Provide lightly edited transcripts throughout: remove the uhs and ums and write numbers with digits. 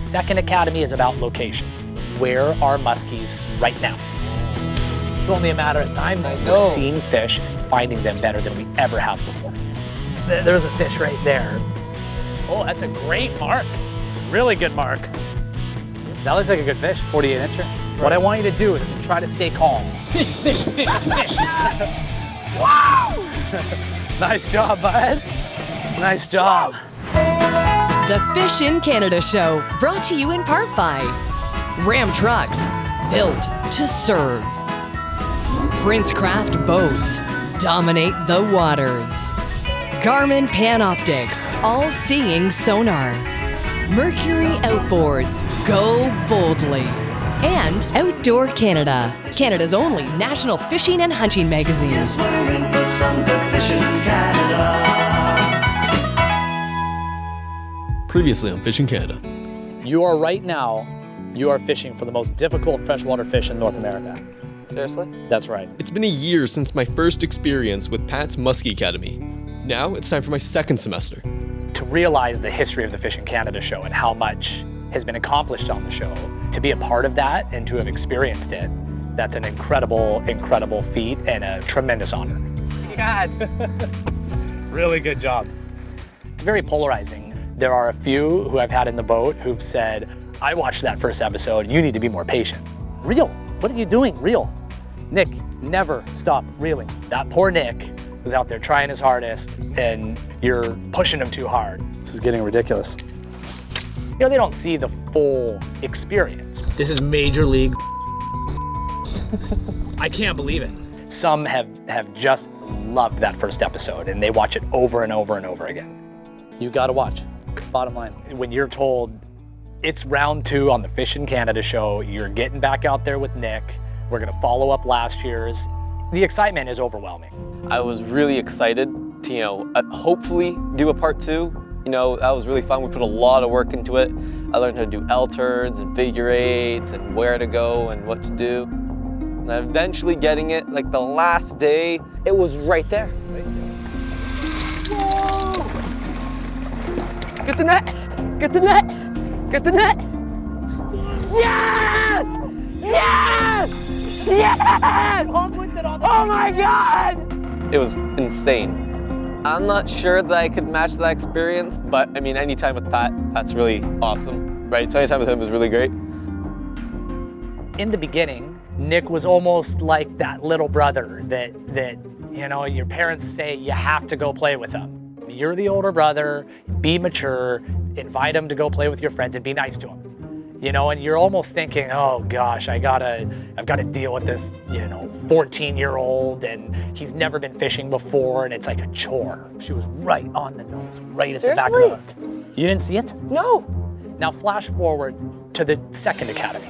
second academy is about location. Where are muskies right now? It's only a matter of time. We're seeing fish and finding them better than we ever have before. There's a fish right there. Oh, that's a great mark. Really good mark. That looks like a good fish, 48-incher. Right. What I want you to do is try to stay calm. Wow! Nice job, bud. Nice job. The Fish in Canada show, brought to you in part by Ram Trucks, built to serve. Princecraft Boats, dominate the waters. Garmin Panoptics, all-seeing sonar. Mercury Outboards, go boldly. And Outdoor Canada, Canada's only national fishing and hunting magazine. Previously on Fish in Canada. You are fishing for the most difficult freshwater fish in North America. Seriously? That's right. It's been a year since my first experience with Pat's Muskie Academy. Now it's time for my second semester. To realize the history of the Fish in Canada show and how much has been accomplished on the show, to be a part of that and to have experienced it, that's an incredible, incredible feat and a tremendous honor. God. Really good job. It's very polarizing. There are a few who I've had in the boat who've said, I watched that first episode, you need to be more patient. Reel, what are you doing? Reel. Nick, never stop reeling. That poor Nick was out there trying his hardest and you're pushing him too hard. This is getting ridiculous. You know, they don't see the full experience. This is major league. I can't believe it. Some have just loved that first episode and they watch it over and over and over again. You gotta watch, bottom line. When you're told it's round 2 on the Fish in Canada show, you're getting back out there with Nick, we're gonna follow up last year's, the excitement is overwhelming. I was really excited to, hopefully do a part 2. That was really fun. We put a lot of work into it. I learned how to do L-turns and figure eights and where to go and what to do. And eventually getting it, like the last day, it was right there. Whoa! Get the net! Get the net! Get the net! Yes! Yes! Yes! Oh my God! It was insane. I'm not sure that I could match that experience, but I mean, anytime with Pat, that's really awesome, right? So anytime with him was really great. In the beginning, Nick was almost like that little brother that your parents say you have to go play with him. You're the older brother, be mature, invite him to go play with your friends and be nice to him. And you're almost thinking, oh gosh, I've got to deal with this, 14-year-old and he's never been fishing before and it's like a chore. She was right on the nose, right at the back of the hook. You didn't see it? No. Now flash forward to the second academy.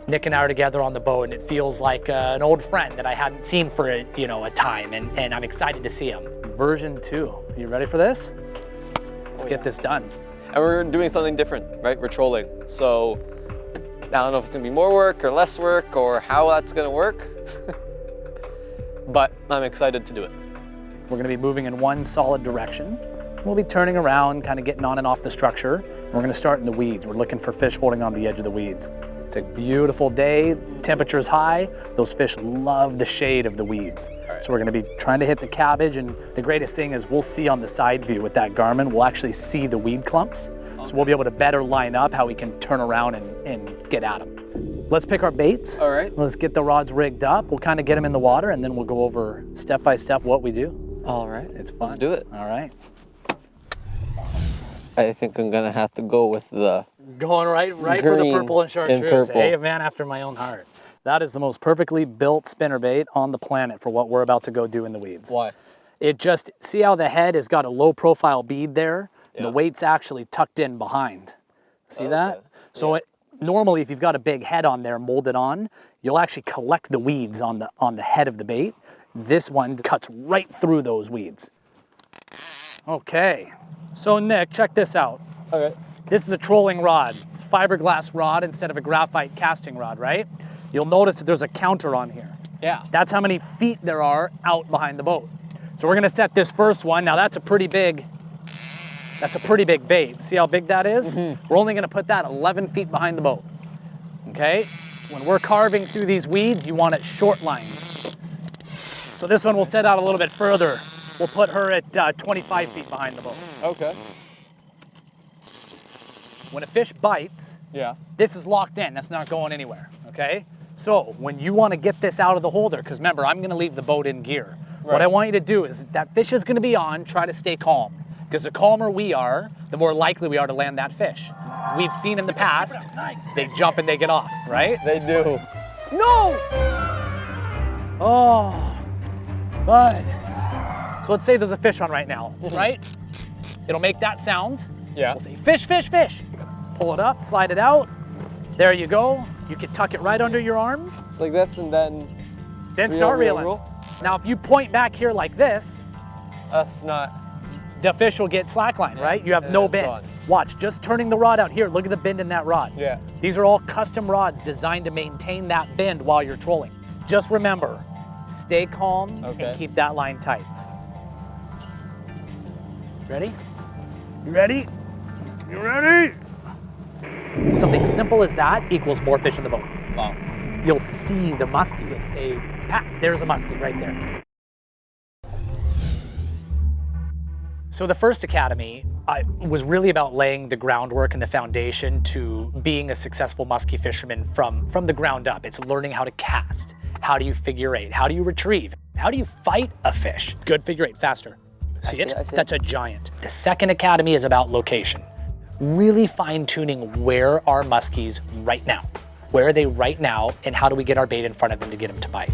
Nick and I are together on the boat and it feels like an old friend that I hadn't seen for a time and I'm excited to see him. Version 2. You ready for this? Let's get this done. And we're doing something different, right? We're trolling. So I don't know if it's gonna be more work or less work or how that's gonna work, but I'm excited to do it. We're gonna be moving in one solid direction. We'll be turning around, kind of getting on and off the structure. We're gonna start in the weeds. We're looking for fish holding on the edge of the weeds. It's a beautiful day, temperature's high. Those fish love the shade of the weeds. Right. So we're gonna be trying to hit the cabbage, and the greatest thing is we'll see on the side view with that Garmin, we'll actually see the weed clumps. So we'll be able to better line up how we can turn around and get at them. Let's pick our baits. All right. Let's get the rods rigged up. We'll kind of get them in the water and then we'll go over step by step what we do. All right. It's fun. Let's do it. All right. I think I'm gonna have to go with the Going right for the purple and chartreuse. Hey, a man after my own heart. That is the most perfectly built spinnerbait on the planet for what we're about to go do in the weeds. Why? See how the head has got a low profile bead there? Yeah. The weight's actually tucked in behind. See that? So normally if you've got a big head on there molded on, you'll actually collect the weeds on the head of the bait. This one cuts right through those weeds. Okay, so Nick, check this out. Okay. This is a trolling rod. It's a fiberglass rod instead of a graphite casting rod, right? You'll notice that there's a counter on here. Yeah. That's how many feet there are out behind the boat. So we're gonna set this first one. Now that's a pretty big That's a pretty big bait. See how big that is? We're only gonna put that 11 feet behind the boat, okay? When we're carving through these weeds, you want it short lined. So this one will set out a little bit further. We'll put her at 25 feet behind the boat. Okay. When a fish bites, Yeah. this is locked in. That's not going anywhere, okay? So when you want to get this out of the holder, because remember, I'm going to leave the boat in gear. What Right. I want you to do is that fish is going to be on, try to stay calm. Because the calmer we are, the more likely we are to land that fish. We've seen in the past, they jump and they get off, right? They do. No! Oh, bud. So let's say there's a fish on right now, right? It'll make that sound. Yeah. We'll say, fish, fish, fish. Pull it up, slide it out. There you go. You can tuck it right under your arm, Like this, and then then start reel, reeling. reel. Now, if you point back here like this, That's not. the fish will get slackline, right? You have and no it's bend. gone. Watch, just turning the rod out here. Look at the bend in that rod. Yeah. These are all custom rods designed to maintain that bend while you're trolling. Just remember, stay calm Okay. and keep that line tight. Ready? You ready? You ready? Something simple as that equals more fish in the boat. Wow. You'll see the muskie. You'll say, Pat, there's a muskie right there. So the first academy was really about laying the groundwork and the foundation to being a successful muskie fisherman from the ground up. It's learning how to cast. How do you figure eight? How do you retrieve? How do you fight a fish? Good figure eight, faster. See it? I see it. That's a giant. The second academy is about location. Really fine-tuning where are muskies right now? Where are they right now, and how do we get our bait in front of them to get them to bite?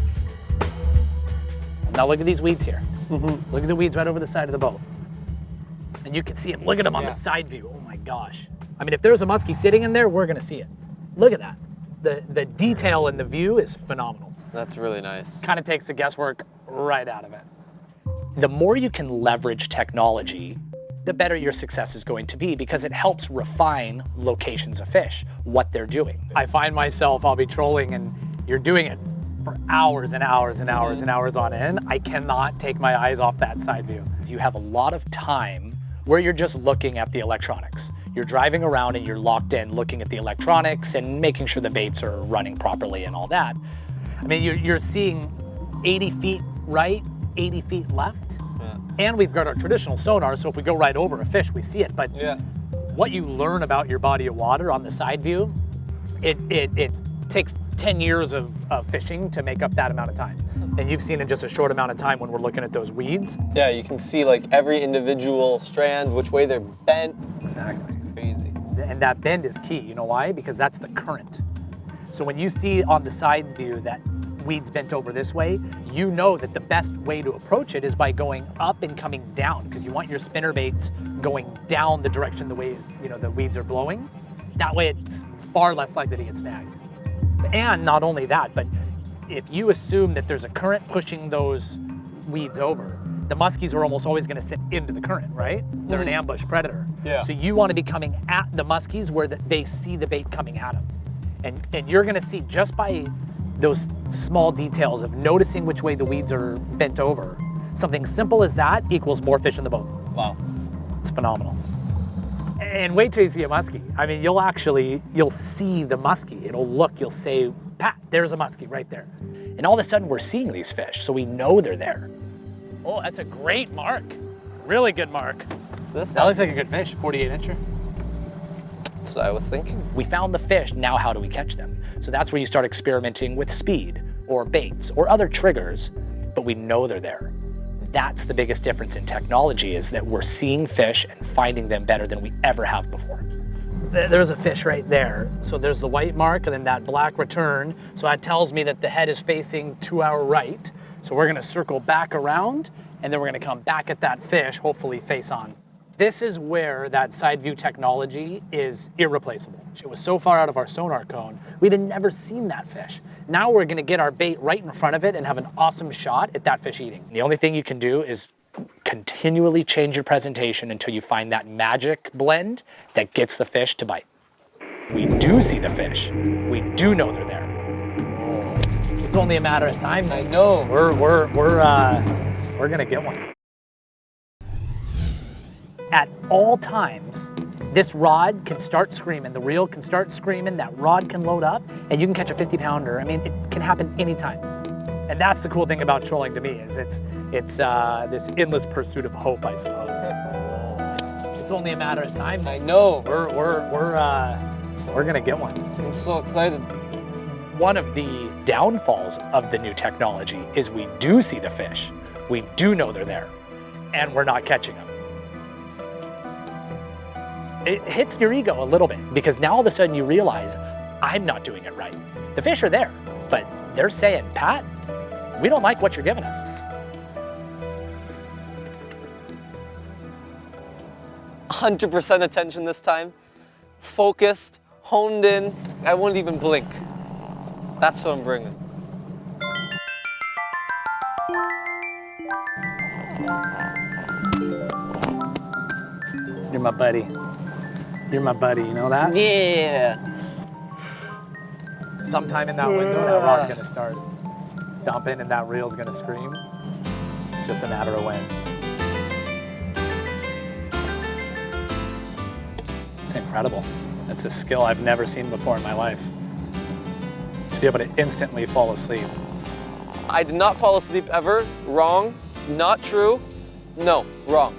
Now look at these weeds here. Look at the weeds right over the side of the boat. And you can see them. Look at them on the side view. Oh my gosh. I mean, if there's a muskie sitting in there, we're gonna see it. Look at that. The detail in the view is phenomenal. That's really nice. Kind of takes the guesswork right out of it. The more you can leverage technology, the better your success is going to be, because it helps refine locations of fish, what they're doing. I find myself, I'll be trolling and you're doing it for hours and hours and hours and hours on end. I cannot take my eyes off that side view. You have a lot of time where you're just looking at the electronics. You're driving around and you're locked in looking at the electronics and making sure the baits are running properly and all that. I mean, you're seeing 80 feet right, 80 feet left. And we've got our traditional sonar, so if we go right over a fish, we see it. But what you learn about your body of water on the side view, it takes 10 years of fishing to make up that amount of time. And you've seen in just a short amount of time when we're looking at those weeds. Yeah, you can see like every individual strand, which way they're bent. Exactly. It's crazy. And that bend is key. You know why? Because that's the current. So when you see on the side view that weeds bent over this way, you know that the best way to approach it is by going up and coming down, because you want your spinner baits going down the direction the way the weeds are blowing. That way it's far less likely to get snagged. And not only that, but if you assume that there's a current pushing those weeds over, the muskies are almost always going to sit into the current, right? They're an ambush predator. Yeah. So you want to be coming at the muskies where they see the bait coming at them. And you're going to see, just by those small details of noticing which way the weeds are bent over, something simple as that equals more fish in the boat. Wow. It's phenomenal. And wait till you see a muskie. I mean, you'll see the muskie. It'll look, you'll say, Pat, there's a muskie right there. And all of a sudden we're seeing these fish, so we know they're there. Oh, that's a great mark. Really good mark. That looks like a good fish, 48 incher. That's what I was thinking. We found the fish, now how do we catch them? So that's where you start experimenting with speed or baits or other triggers, but we know they're there. That's the biggest difference in technology, is that we're seeing fish and finding them better than we ever have before. There's a fish right there. So there's the white mark and then that black return. So that tells me that the head is facing to our right. So we're gonna circle back around and then we're gonna come back at that fish, hopefully face on. This is where that side view technology is irreplaceable. It was so far out of our sonar cone, we'd have never seen that fish. Now we're gonna get our bait right in front of it and have an awesome shot at that fish eating. The only thing you can do is continually change your presentation until you find that magic blend that gets the fish to bite. We do see the fish. We do know they're there. It's only a matter of time. I know. We're gonna get one. at all times, this rod can start screaming, the reel can start screaming, that rod can load up, and you can catch a 50-pounder. I mean, it can happen anytime. And that's the cool thing about trolling to me, is it's this endless pursuit of hope, I suppose. It's only a matter of time. I know. We're gonna get one. I'm so excited. One of the downfalls of the new technology is we do see the fish, we do know they're there, and we're not catching them. It hits your ego a little bit, because now all of a sudden you realize, I'm not doing it right. The fish are there, but they're saying, Pat, we don't like what you're giving us. 100% attention this time. Focused, honed in. I won't even blink. That's what I'm bringing. You're my buddy. You're my buddy, you know that? Yeah. Sometime in that window, that rod's gonna start dumping and that reel's gonna scream. It's just a matter of when. It's incredible. It's a skill I've never seen before in my life. To be able to instantly fall asleep. I did not fall asleep ever. Wrong. Not true. No. Wrong.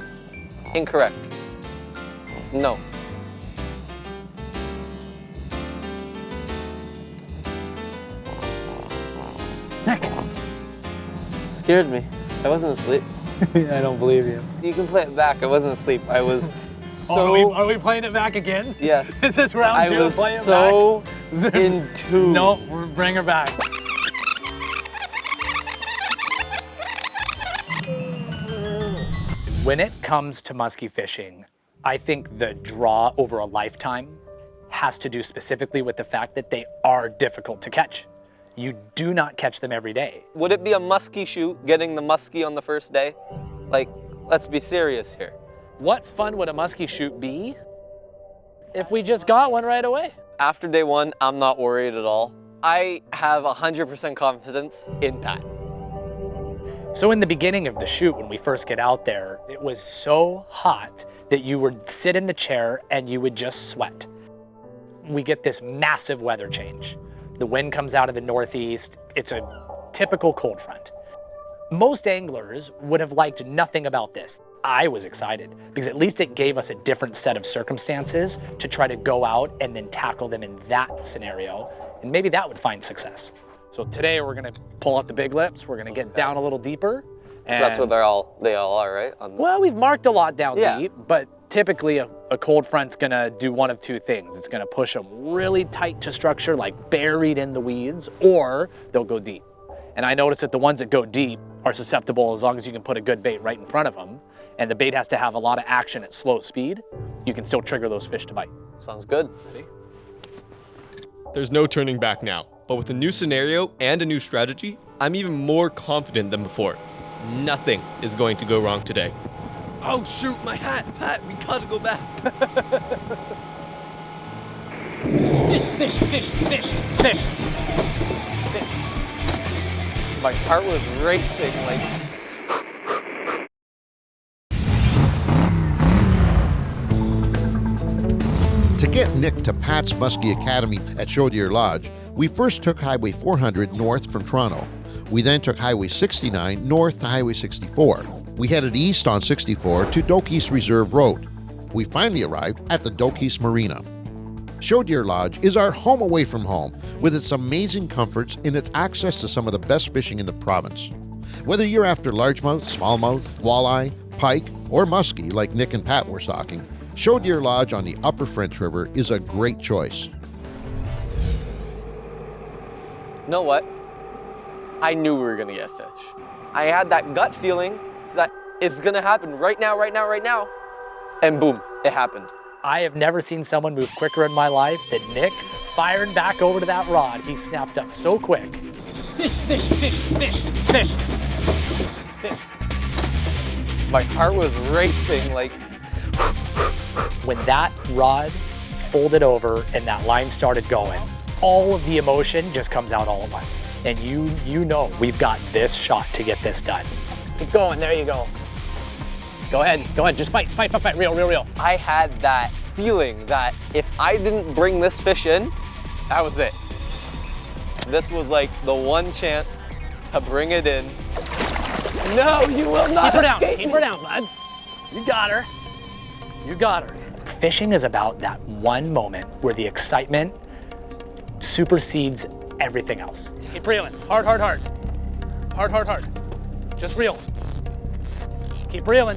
Incorrect. No. Nick! Scared me. I wasn't asleep. I don't believe you. You can play it back. I wasn't asleep. I was so... Are we playing it back again? Yes. Is this round I two? was Play it so back? into... No, we'll bring her back. When it comes to musky fishing, I think the draw over a lifetime has to do specifically with the fact that they are difficult to catch. You do not catch them every day. Would it be a musky shoot, getting the musky on the first day? Like, let's be serious here. What fun would a musky shoot be if we just got one right away? After day one, I'm not worried at all. I have 100% confidence in Pat. So in the beginning of the shoot, when we first get out there, it was so hot that you would sit in the chair and you would just sweat. We get this massive weather change. The wind comes out of the northeast. It's a typical cold front. Most anglers would have liked nothing about this. I was excited because at least it gave us a different set of circumstances to try to go out and then tackle them in that scenario. And maybe that would find success. So today we're gonna pull out the big lips. We're gonna get down a little deeper. So that's what they all are, right? Well, we've marked a lot down Yeah. deep, but typically a cold front's gonna do one of two things. It's gonna push them really tight to structure, like buried in the weeds, or they'll go deep. And I noticed that the ones that go deep are susceptible as long as you can put a good bait right in front of them, and the bait has to have a lot of action at slow speed. You can still trigger those fish to bite. Sounds good. There's no turning back now, but with a new scenario and a new strategy, I'm even more confident than before. Nothing is going to go wrong today. Oh shoot, my hat! Pat, we gotta go back. My heart was racing, like... To get Nick to Pat's Muskie Academy at Chaudière Lodge, we first took Highway 400 north from Toronto. We then took Highway 69 north to Highway 64. We headed east on 64 to Dokis Reserve Road. We finally arrived at the Dokis Marina. Chaudière Lodge is our home away from home, with its amazing comforts and its access to some of the best fishing in the province. Whether you're after largemouth, smallmouth, walleye, pike, or muskie like Nick and Pat were stocking, Chaudière Lodge on the Upper French River is a great choice. You know what? I knew we were gonna get fish. I had that gut feeling that it's gonna happen right now, right now, right now. And boom, it happened. I have never seen someone move quicker in my life than Nick firing back over to that rod. He snapped up so quick. Fish, fish, fish, fish, fish, fish. My heart was racing, like... When that rod folded over and that line started going, all of the emotion just comes out all at once. And you know we've got this shot to get this done. Keep going, there you go. Go ahead, just fight, real. I had that feeling that if I didn't bring this fish in, that was it. This was like the one chance to bring it in. No, you will not escape Keep her down, bud. You got her. Fishing is about that one moment where the excitement supersedes everything else. Keep reeling. Hard. Hard. Just reel. Keep reeling.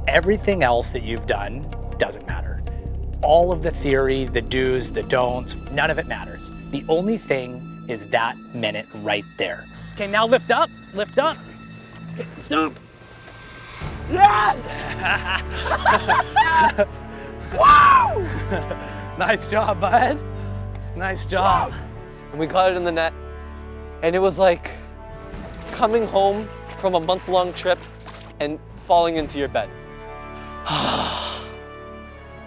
Everything else that you've done doesn't matter. All of the theory, the do's, the don'ts, none of it matters. The only thing is that minute right there. Okay, now lift up. Okay, stop. Yes! Nice job, bud. Nice job. And we caught it in the net. And it was like coming home from a month-long trip and falling into your bed.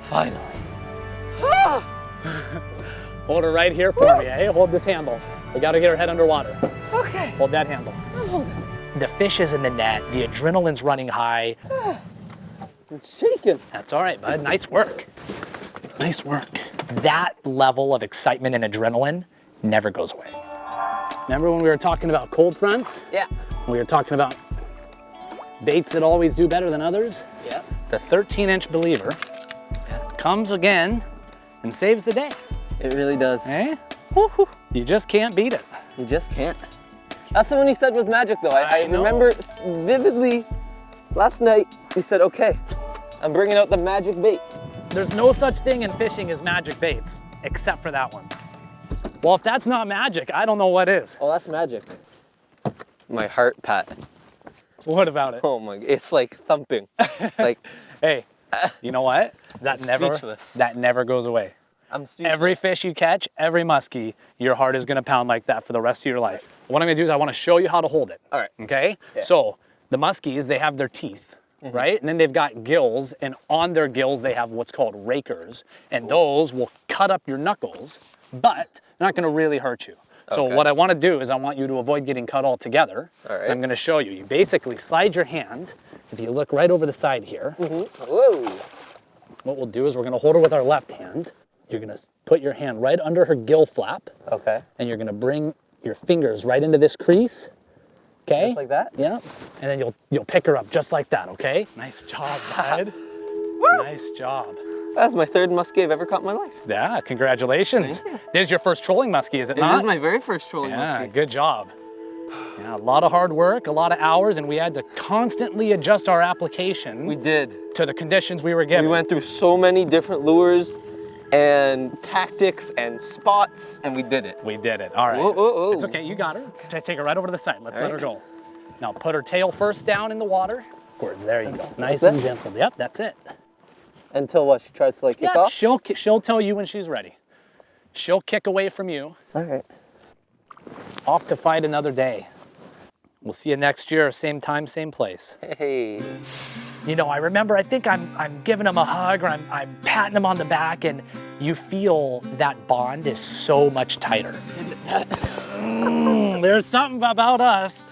Finally. Hold her right here for me, eh? Hold this handle. We gotta get her head underwater. Okay. Hold that handle. The fish is in the net, the adrenaline's running high. It's shaking. That's all right, bud. Nice work. That level of excitement and adrenaline never goes away. Remember when we were talking about cold fronts? Yeah. We were talking about baits that always do better than others? Yeah. The 13-inch believer comes again and saves the day. It really does. Eh? Woo-hoo. You just can't beat it. You just can't. That's the one he said was magic, though. I know. remember vividly last night he said, okay, I'm bringing out the magic bait. There's no such thing in fishing as magic baits, except for that one. Well, if that's not magic, I don't know what is. Oh, that's magic. My heart, Pat. What about it? Oh my, it's like thumping. Like, Hey, you know what? That Speechless. never goes away. I'm speechless. Every fish you catch, every muskie, your heart is gonna pound like that for the rest of your life. What I'm gonna do is I wanna show you how to hold it. All right. Okay? Yeah. So, the muskies, they have their teeth, right? And then they've got gills, and on their gills, they have what's called rakers, and those will cut up your knuckles, but they're not gonna really hurt you. So Okay. what I wanna do is I want you to avoid getting cut altogether. All right. And I'm gonna show you. You basically slide your hand, if you look right over the side here, Whoa. what we'll do is we're gonna hold her with our left hand. You're gonna put your hand right under her gill flap, Okay. and you're gonna bring your fingers right into this crease. Okay? Just like that? Yeah. And then you'll pick her up just like that, okay? Nice job, bud. Nice job. That's my third muskie I've ever caught in my life. Yeah, congratulations. This is your first trolling muskie, is it It not? is my very first trolling Yeah, muskie. good job. Yeah, a lot of hard work, a lot of hours, and we had to constantly adjust our application We did. to the conditions we were given. We went through so many different lures and tactics and spots, and we did it. We did it. All right. Whoa, whoa, whoa. It's okay. You got her. Take her right over to the side. Let's All let her right. go. Now put her tail first down in the water. Backwards. There you go. Nice this? and gentle. Yep, that's it. Until what? She tries to like kick Yeah, off? she'll tell you when she's ready. She'll kick away from you. All right. Off to fight another day. We'll see you next year, same time, same place. Hey. You know, I remember, I think I'm giving him a hug or I'm patting him on the back, and you feel that bond is so much tighter. There's something about us.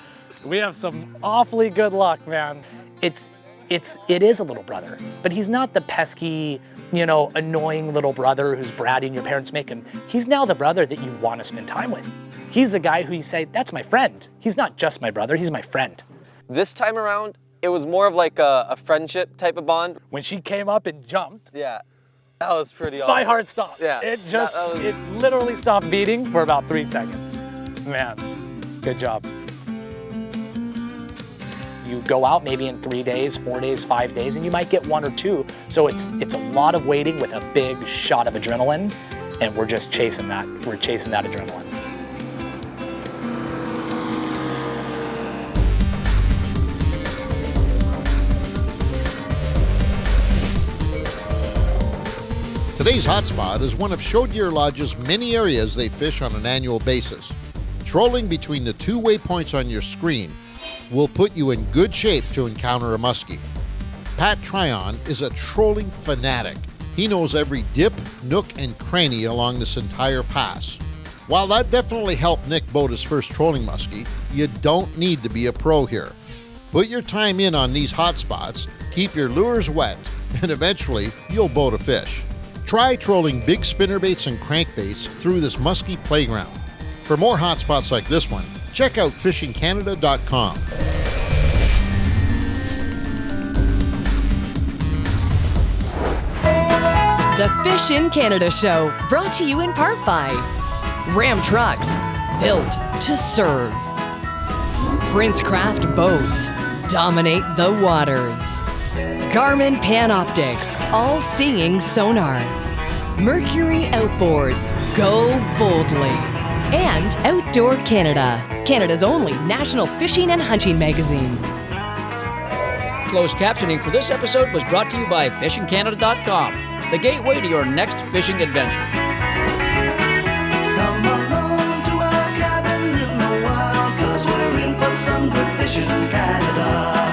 We have some awfully good luck, man. It is a little brother, but he's not the pesky, annoying little brother who's bratty and your parents make him. He's now the brother that you want to spend time with. He's the guy who you say, that's my friend. He's not just my brother, he's my friend. This time around, it was more of like a friendship type of bond. When she came up and jumped, Yeah. That was pretty awesome. My heart stopped. Yeah, It that was- it literally stopped beating for about 3 seconds. Man, good job. you go out maybe in 3 days, 4 days, 5 days, and you might get 1 or 2. So it's a lot of waiting with a big shot of adrenaline, and we're just chasing that. We're chasing that adrenaline. Today's hotspot is one of Show Deer Lodge's many areas they fish on an annual basis. Trolling between the 2 waypoints on your screen will put you in good shape to encounter a muskie. Pat Tryon is a trolling fanatic. He knows every dip, nook, and cranny along this entire pass. While that definitely helped Nick boat his first trolling muskie, you don't need to be a pro here. Put your time in on these hot spots, keep your lures wet, and eventually you'll boat a fish. Try trolling big spinnerbaits and crankbaits through this musky playground. For more hot spots like this one, check out fishingcanada.com. The Fish in Canada Show, brought to you in part by Ram Trucks, built to serve. Princecraft Boats, dominate the waters. Garmin Panoptics, all-seeing sonar. Mercury Outboards, go boldly. And Outdoor Canada, Canada's only national fishing and hunting magazine. Closed captioning for this episode was brought to you by fishingcanada.com, the gateway to your next fishing adventure. Come along to our cabin in the wild, 'cause we're in for some good fishing in Canada.